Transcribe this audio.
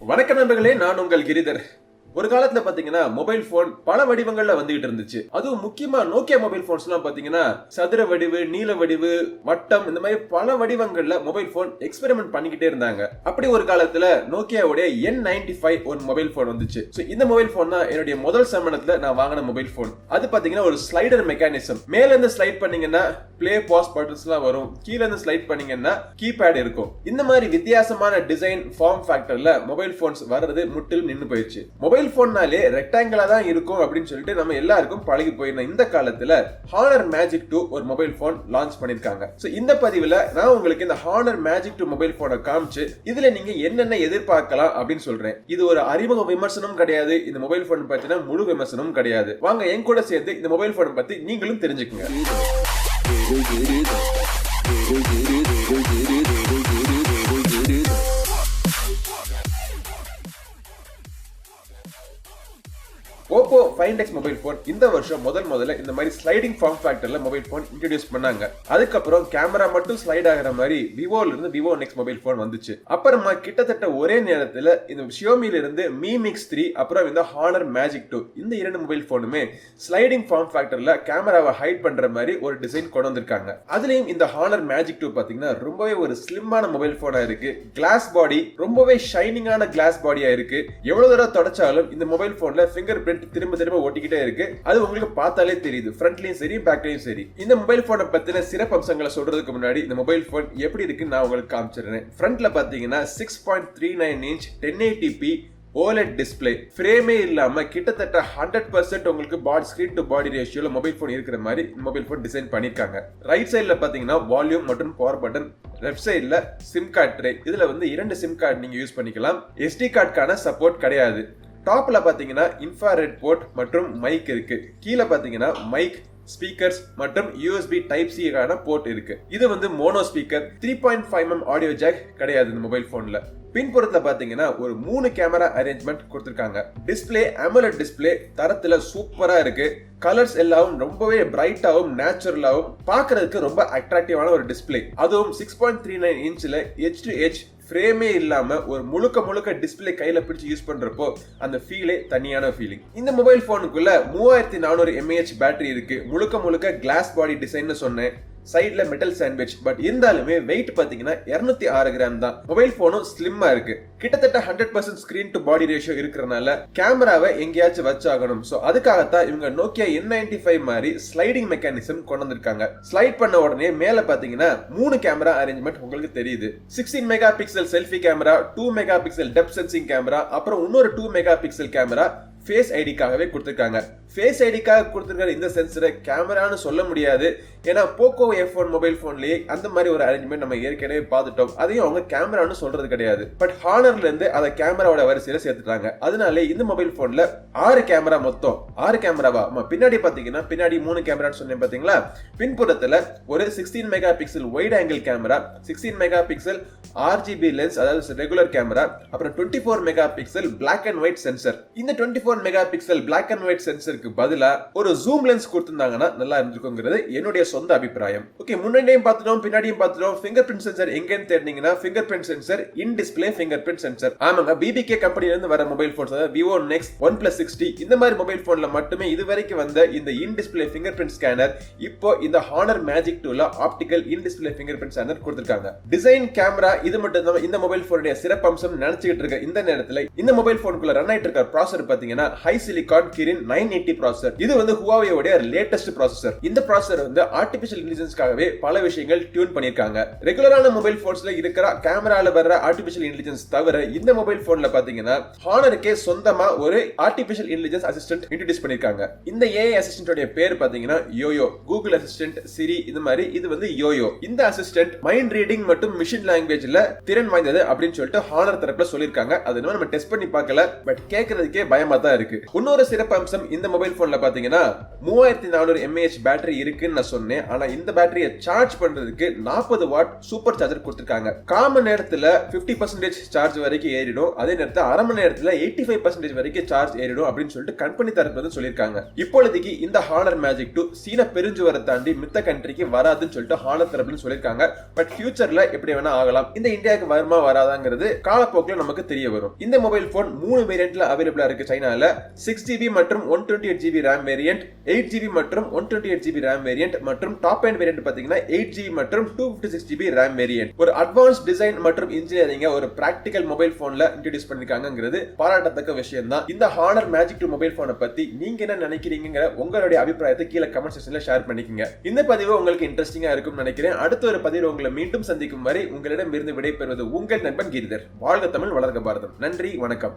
வணக்கம் நண்பர்களே, நான் உங்கள் கிரிதர். ஒரு காலத்துல பாத்தீங்கன்னா மொபைல் போன் பல வடிவங்கள்ல வந்துகிட்டு இருந்துச்சு. அதுவும் முக்கியமா நோக்கியா மொபைல் போன்ஸ் எல்லாம் பாத்தீங்கன்னா சதுர வடிவு, நீல வடிவு, வட்டம், இந்த மாதிரி பல வடிவங்கள்ல மொபைல் போன் எக்ஸ்பெரிமெண்ட் பண்ணிக்கிட்டே இருந்தாங்க. அப்படி ஒரு காலத்துல நோக்கியாவுடைய N95 ஒரு மொபைல் போன் வந்துச்சு. இந்த மொபைல் போன் தான் என்னுடைய முதல் சம்பளத்துல நான் வாங்கின மொபைல் போன். அது பாத்தீங்கன்னா ஒரு ஸ்லைடர் மெக்கானிசம். மேல இருந்து ஸ்லைட் பண்ணீங்கன்னா பிளே பாஸ் பட்டன்ஸ் எல்லாம் வரும், கீழ இருந்து ஸ்லைட் பண்ணீங்கன்னா கீபேட் இருக்கும். இந்த மாதிரி வித்தியாசமான டிசைன் ஃபார்ம் ஃபேக்டர்ல மொபைல் போன்ஸ் வர்றது முற்றிலும் நின்னு போயிடுச்சு. மொபைல் போன்னாலே ரெக்டாங்கிளா தான் இருக்கும் அப்படின்னு சொல்லிட்டு நம்ம எல்லாருக்கும் பழகி போயிருந்தோம். இந்த காலத்துல Honor Magic 2 ஒரு மொபைல் போன் லான்ச் பண்ணிருக்காங்க. இந்த பதிவுல நான் உங்களுக்கு இந்த Honor Magic 2 மொபைல் போனை காமிச்சு இதுல நீங்க என்னென்ன எதிர்பார்க்கலாம் அப்படின்னு சொல்றேன். இது ஒரு அறிமுக விமர்சனம் கிடையாது, இந்த மொபைல் போன் பத்தின முழு விமர்சனம் கிடையாது. வாங்க என் கூட சேர்ந்து இந்த மொபைல் போன் பத்தி நீங்களும் தெரிஞ்சுக்குங்க. Oppo Find X mobile phone இந்த வருஷம் முதல்ல இந்த மாதிரி ஸ்லைடிங் ஃபார்ம் ஃபேக்டர்ல மொபைல் போன் இன்ட்ரோடியூஸ் பண்ணாங்க. அதுக்கப்புறம் கேமரா மட்டும் ஸ்லைட் ஆகிற மாதிரி விவோல இருந்து விவோ நெக்ஸ்ட் மொபைல் போன் வந்துச்சு. அப்புறமா கிட்டத்தட்ட ஒரே நேரத்துல இந்த ஷியோமில இருந்து Mi Mix 3 அப்புறம் இந்த Honor Magic 2 இந்த இரண்டு மொபைல் போனுமே ஸ்லைடிங் ஃபார்ம் ஃபேக்டர்ல கேமராவை ஹைட் பண்ற மாதிரி ஒரு டிசைன் கொண்டு வந்திருக்காங்க. அதுலயும் இந்த Honor Magic 2 பாத்தீங்கன்னா ரொம்பவே ஒரு ஸ்லிம்மான மொபைல் போனா இருக்கு. கிளாஸ் பாடி ரொம்பவே ஷைனிங்கான கிளாஸ் பாடியா இருக்கு. எவ்வளவு தடவை தொடச்சாலும் இந்த மொபைல் போன்ல ஃபிங்கர் பிரிண்ட் திரும்ப ஓட்டிக்கிட்டே இருக்கு. அது உங்களுக்கு பார்த்தாலே தெரியுது, ஃப்ரண்ட்லயும் சரி பேக்லயும் சரி. இந்த மொபைல் போனை பத்தின சிறப்பு அம்சங்களை சொல்றதுக்கு முன்னாடி இந்த மொபைல் போன் எப்படி இருக்குன்னு நான் உங்களுக்கு காமிச்சிடுறேன். ஃப்ரண்ட்ல பாத்தீங்கன்னா 6.39 இன்ச் 1080p OLED டிஸ்பிளே, ஃப்ரேமே இல்லாம கிட்டத்தட்ட 100% உங்களுக்கு பாடி ஸ்கிரீன் டு பாடி ரேஷியோல மொபைல் போன் இருக்கிற மாதிரி மொபைல் போன் டிசைன் பண்ணிருக்காங்க. ரைட் சைடுல பாத்தீங்கன்னா வால்யூம் மற்றும் பவர் பட்டன், லெஃப்ட் சைடுல சிம் கார்டு ட்ரே. இதுல வந்து 2 சிம் கார்டு நீங்க யூஸ் பண்ணிக்கலாம். SD கார்டுக்கான சப்போர்ட் கிடையாது. டாப்ல பாத்தீங்கன்னா இன்ஃப்ராரெட் போர்ட் மற்றும் மைக் இருக்கு. கீழே பாத்தீங்கன்னா மைக், ஸ்பீக்கர்ஸ் மற்றும் USB Type-C கான போர்ட் இருக்கு. இது வந்து mono speaker. 3.5mm audio jack கிடையாது இந்த மொபைல் போன்ல. பின்புறத்துல பாத்தீங்கன்னா ஒரு 3 கேமரா அரேஞ்ச்மெண்ட் கொடுத்திருக்காங்க. டிஸ்பிளே AMOLED டிஸ்பிளே தரத்துல சூப்பரா இருக்கு. கலர்ஸ் எல்லாம் ரொம்பவே பிரைட்டாவும் நேச்சுரலாவும் பார்க்கிறதுக்கு ரொம்ப அட்ராக்டிவான ஒரு டிஸ்பிளே. அதுவும் 6.39 இன்ச்ல H2H ஃப்ரேமே இல்லாம ஒரு முழுக்க டிஸ்பிளே கையில பிடிச்சு யூஸ் பண்றப்போ அந்த ஃபீலே தனியான ஃபீலிங். இந்த மொபைல் போனுக்குள்ள 3400 mAh பேட்டரி இருக்கு. முழுக்க கிளாஸ் பாடி டிசைன் சொன்னேன். சைட்ல மெட்டல் சாண்ட்விச். பட் இருந்தாலுமே வெயிட் பாத்தீங்கன்னா 206 கிராம் தான். மொபைல் போனும் ஸ்லிம்மா இருக்கு. கிட்டத்தட்ட 100% ஸ்கிரீன் டு பாடி ரேஷியோ இருக்கிறனால கேமராவை எங்கேயாச்சும் வச்சாகணும். சோ அதுக்காகத்தான் இவங்க நோக்கியா N95 மாதிரி ஸ்லைடிங் மெக்கானிசம் கொண்டு வந்திருக்காங்க. ஸ்லைட் பண்ண உடனே மேல பாத்தீங்கன்னா 3 கேமரா அரேஞ்ச்மெண்ட் உங்களுக்கு தெரியுது. 16 mega pixel selfie camera, 2 mega pixel depth sensing camera, அப்புறம் இன்னொரு 2 மெகா பிக்சல் கேமரா ஃபேஸ் ஐடிக்காகவே கொடுத்திருக்காங்க. ஃபேஸ் ஐடிக்காக கொடுத்திருக்கிற இந்த சென்சரை கேமரான்னு சொல்ல முடியாது. ஏன்னா போக்கோ F1 மொபைல் போன்லயே அந்த மாதிரி ஒரு அரேஞ்ச்மெண்ட் நம்ம ஏற்கனவே பார்த்துட்டோம். அதையும் அவங்க கேமரான்னு சொல்றது கிடையாது. பட் ஹானர்ல இருந்து அதை கேமராவோட வரிசையில சேர்த்துட்டாங்க. அதனால இந்த மொபைல் போன்ல 6 கேமரா, மொத்தம் 6 கேமராவா? பின்னாடி பாத்தீங்கன்னா பின்னாடி 3 கேமரான்னு சொன்னேன் பாத்தீங்களா. பின்புறத்துல ஒரு 16 mega pixel wide angle camera, 16 mega pixel RGB lens அதாவது ரெகுலர் கேமரா, அப்புறம் 24 mega pixel black and white sensor. இந்த 24 mega pixel black and white சென்சருக்கு பதிலா ஒரு ஜூம் லென்ஸ் கொடுத்திருந்தாங்கன்னா நல்லா இருந்திருக்குங்கிறது என்னுடைய சொந்த அபிப்பிராயம். ஓகே, முன்னாடியும் பார்த்துட்டோம், பின்னாடியும் பார்த்துட்டோம். ஃபிங்கர் பிரிண்ட் சென்சர் எங்கன்னு தேடினீங்கன்னா finger print sensor in display finger print sensor. ஆமாங்க, BBK கம்பெனில இருந்து வர மொபைல் போன்ஸ், அதாவது விவோ நெக்ஸ்ட், OnePlus 60 இந்த மாதிரி மொபைல் போன்ல மட்டுமே இதுவரைக்கும் வந்த இந்த in display finger print scanner இப்போ இந்த Honor Magic 2ல optical in display finger print scanner கொடுத்திருக்காங்க. டிசைன், கேமரா இது மட்டும் தான் இந்த மொபைல் போனுடைய சிறப்பம்சம் நினைச்சிட்டு இருக்க இந்த நேரத்துல இந்த மொபைல் போனுக்குள்ள ரன் ஆயிட்டு இருக்க ப்ராசஸர் பாத்தீங்கன்னா ஹை சிலிகான் Kirin 980 ப்ராசஸர். இது வந்து Huawei உடைய லேட்டஸ்ட் ப்ராசஸர். இந்த ப்ராசஸர் வந்து ஆர்டிபிஷியல் இன்டெலிஜென்ஸ்க்காகவே பல விஷயங்கள் டியூன் பண்ணிருக்காங்க. ரெகுலரான மொபைல் போன்ஸ்ல இருக்கிற கேமரால வர்ற ஆர்டிபிஷியல் இன்டெலிஜென்ஸ் தவிர இந்த மொபைல் போன்ல பாத்தீங்கன்னா ஹானருக்கே சொந்தமா ஒரு ஆர்டிபிஷியல் இன்டெலிஜென்ஸ் அசிஸ்டன்ட் இன்ட்ரோடியூஸ் பண்ணிருக்காங்க. இந்த AI அசிஸ்டன்டோட பேர் பாத்தீங்கன்னா யோயோ. கூகுள் அசிஸ்டன்ட், சிரி இது மாதிரி இது வந்து யோயோ. இந்த அசிஸ்டன்ட் மைண்ட் ரீடிங் மற்றும் மிஷின் லாங்குவேஜ்ல திறன் வாய்ந்தது அப்படின்னு சொல்லிட்டு ஹானர் தரப்புல சொல்லிருக்காங்க. அதை நம்ம டெஸ்ட் பண்ணி பார்க்கல, பட் கேட்கறதுக்கே பயமா தான் இருக்கு. இன்னொரு சிறப்பு அம்சம் இந்த மொபைல் போன்ல பாத்தீங்கன்னா 3400 mAh பேட்டரி இருக்குன்னு நான் சொன்னேன். ஆனா இந்த பேட்டரியை சார்ஜ் பண்றதுக்கு 40 வாட் சூப்பர் சார்ஜர் கொடுத்திருக்காங்க. காமன் நேரத்துல 50% சார்ஜ் வரைக்கும் ஏறிடும். அதே நேரத்துல அரை மணி நேரத்துல 85% வரைக்கும் சார்ஜ் ஏறிடும் அப்படின்னு சொல்லிட்டு கம்பெனி தரப்பு சொல்லியிருக்காங்க. இப்பொழுதைக்கு இந்த ஹானர் மேஜிக் 2 சீன பெருஞ்சுவரை தாண்டி மித்த கண்ட்ரிக்கு வராதுன்னு சொல்லிட்டு ஹானர் தரப்புன்னு சொல்லியிருக்காங்க. பட் ஃபியூச்சர்ல எப்படி வேணா ஆகலாம். இந்த இந்தியாவுக்கு வருமா வராதாங்கிறது காலப்போக்கில் நமக்கு தெரிய வரும். இந்த மொபைல் போன் 3 வேரியன்ட்ல அவைலபிளா இருக்கு. சைனால 6GB மற்றும் 128GB RAM வேரியன்ட், 8GB மற்றும் 128GB RAM வேரியன்ட் மற்றும் டாப் எண்ட் வேரியன்ட் பாத்தீங்கன்னா 8GB மற்றும் 256GB RAM வேரியன்ட். ஒரு அட்வான்ஸ் டிசைன் மற்றும் இன்ஜினியரிங் ஒரு பிராக்டிகல் மொபைல் போன்ல இன்ட்ரோடியூஸ் பண்ணிருக்காங்கிறது பாராட்டத்தக்க விஷயம் தான். இந்த ஹானர் மேஜிக் 2 மொபைல் போனை பத்தி நீங்க என்ன நினைக்கிறீங்க? உங்களுடைய அபிப்பிராயத்தை கீழே கமெண்ட் செக்ஷன்ல ஷேர் பண்ணிக்கங்க. இந்த பதிவு உங்களுக்கு இன்ட்ரெஸ்டிங்கா இருக்கும் நினைக்கிறேன். அடுத்த ஒரு பதிவில் உங்களை மீண்டும் சந்திக்கும் வரை உங்களிடம் இருந்து விடைபெறுவது உங்கள் நண்பன் கிரிதர். வாழ்க தமிழ், வளர்க பாரதம். நன்றி, வணக்கம்.